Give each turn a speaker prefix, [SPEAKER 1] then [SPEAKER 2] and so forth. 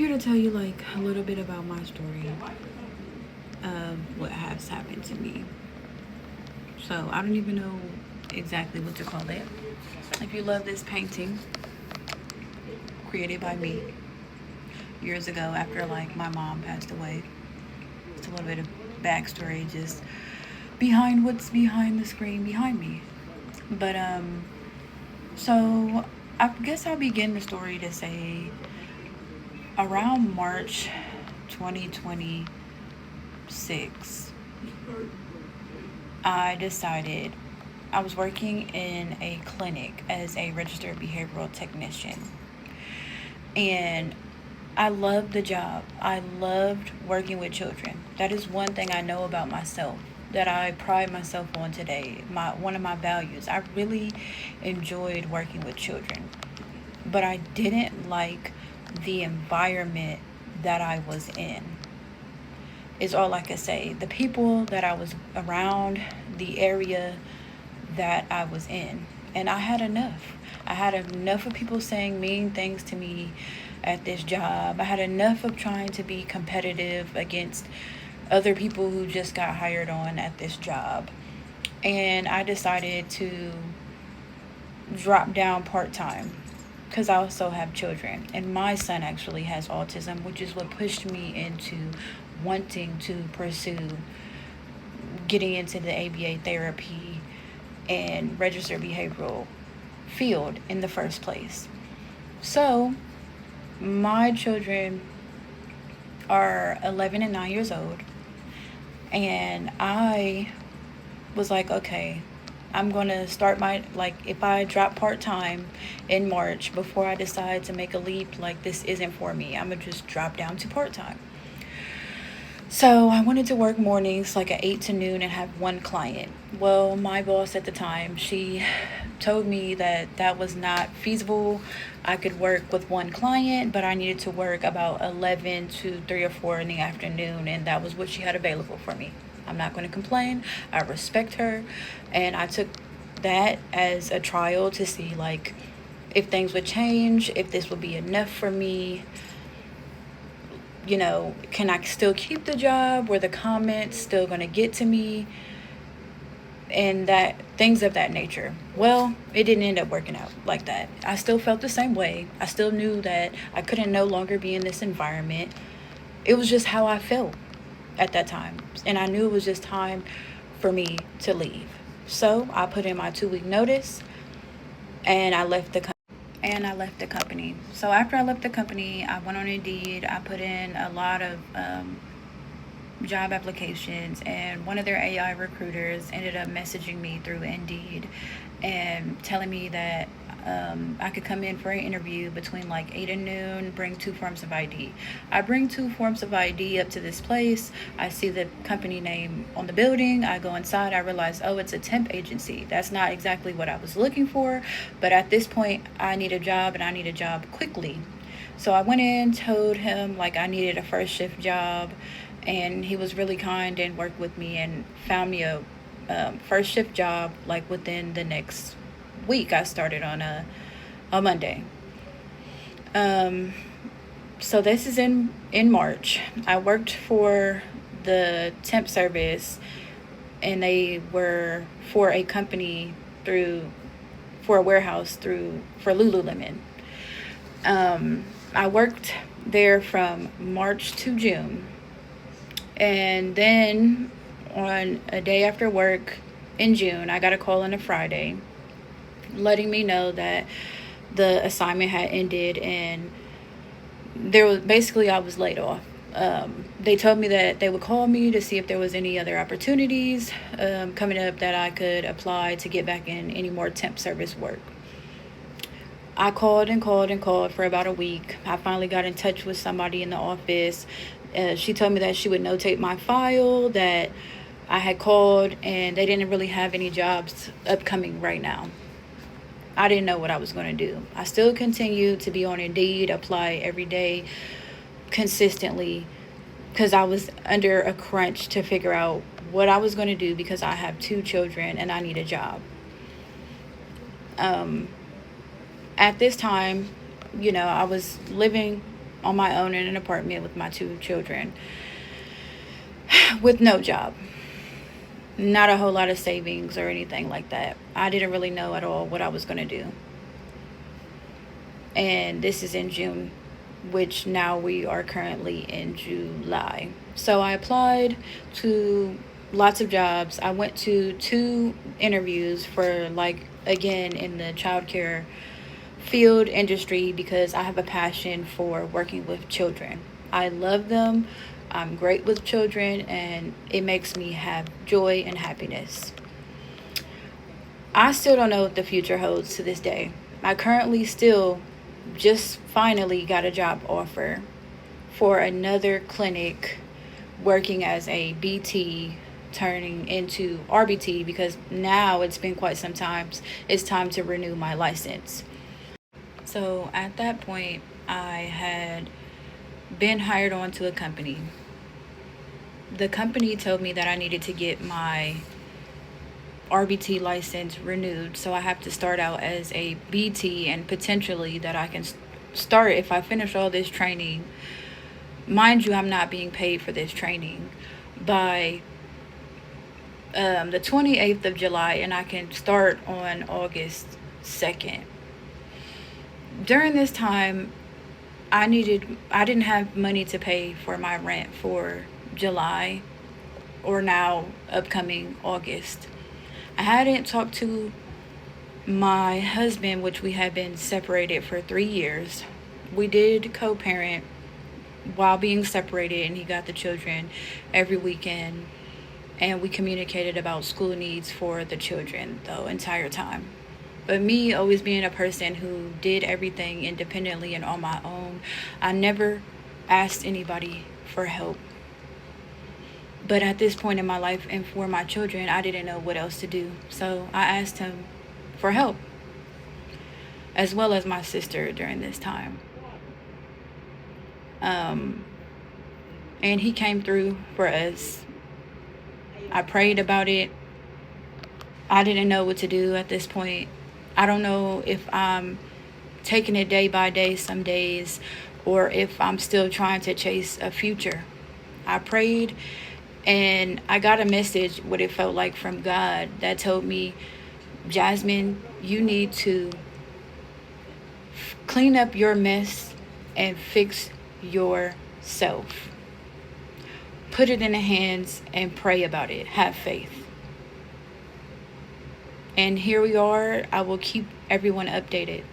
[SPEAKER 1] here to tell you like a little bit about my story of what has happened to me. So I don't even know exactly what to call it. If you love this painting, created by me years ago after like my mom passed away. It's a little bit of backstory just behind what's behind the screen behind me. But so I guess I'll begin the story to say around March 2026, I decided I was working in a clinic as a registered behavioral technician. And I loved the job. I loved working with children. That is one thing I know about myself that I pride myself on today. One of my values. I really enjoyed working with children. But I didn't like the environment that I was in. Is all I could say. The people that I was around, the area that I was in. And I had enough. I had enough of people saying mean things to me at this job. I had enough of trying to be competitive against other people who just got hired on at this job. And I decided to drop down part time because I also have children. And my son actually has autism, which is what pushed me into wanting to pursue getting into the ABA therapy and registered behavioral field in the first place. So, my children are 11 and 9 years old, and I was like, okay, I'm going to start if I drop part-time in March before I decide to make a leap, like this isn't for me, I'm going to just drop down to part-time. So I wanted to work mornings, like at 8 to noon, and have one client. Well, my boss at the time, she told me that that was not feasible. I could work with one client, but I needed to work about 11 to 3 or 4 in the afternoon, and that was what she had available for me. I'm not going to complain. I respect her, and I took that as a trial to see, like, if things would change, if this would be enough for me. Can I still keep the job? Were the comments still going to get to me? And that things of that nature. Well, it didn't end up working out like that. I still felt the same way. I still knew that I couldn't no longer be in this environment. It was just how I felt at that time. And I knew it was just time for me to leave. So I put in my 2-week notice and I left the company. So after I left the company, I went on Indeed. I put in a lot of job applications, and one of their AI recruiters ended up messaging me through Indeed and telling me that I could come in for an interview between like 8 and noon, bring 2 forms of ID. I bring 2 forms of ID up to this place. I see the company name on the building. I go inside. I realize, oh, it's a temp agency. That's not exactly what I was looking for. But at this point, I need a job, and I need a job quickly. So I went in, told him like I needed a first shift job, and he was really kind and worked with me and found me a first shift job like within the next week. I started on a Monday. So this is in March. I worked for the temp service, and they were for a company for a warehouse for Lululemon. I worked there from March to June, and then on a day after work in June, I got a call on a Friday letting me know that the assignment had ended, and I was laid off. They told me that they would call me to see if there was any other opportunities coming up that I could apply to get back in any more temp service work. I called and called and called for about a week. I finally got in touch with somebody in the office. She told me that she would notate my file, that I had called, and they didn't really have any jobs upcoming right now. I didn't know what I was going to do. I still continued to be on Indeed, apply every day consistently, because I was under a crunch to figure out what I was going to do, because I have 2 children and I need a job. At this time, I was living on my own in an apartment with my two children with no job. Not a whole lot of savings or anything like that. I didn't really know at all what I was going to do. And this is in June, which now we are currently in July. So I applied to lots of jobs. I went to 2 interviews for, like, again, in the childcare field industry because I have a passion for working with children. I love them. I'm great with children, and it makes me have joy and happiness. I still don't know what the future holds to this day. I currently still just finally got a job offer for another clinic working as a BT turning into RBT because now it's been quite some time. It's time to renew my license. So at that point, I had been hired on to a company. The company told me that I needed to get my RBT license renewed, so I have to start out as a BT, and potentially that I can start if I finish all this training. Mind you, I'm not being paid for this training by the 28th of July, and I can start on August 2nd. During this time, I didn't have money to pay for my rent for July or now upcoming August. I hadn't talked to my husband, which we had been separated for 3 years. We did co-parent while being separated, and he got the children every weekend, and we communicated about school needs for the children the entire time. But me always being a person who did everything independently and on my own, I never asked anybody for help. But at this point in my life and for my children, I didn't know what else to do. So I asked him for help, as well as my sister during this time. And he came through for us. I prayed about it. I didn't know what to do at this point. I don't know if I'm taking it day by day some days, or if I'm still trying to chase a future. I prayed, and I got a message, what it felt like from God, that told me, Jasmine, you need to clean up your mess and fix yourself. Put it in the hands and pray about it. Have faith. And here we are. I will keep everyone updated.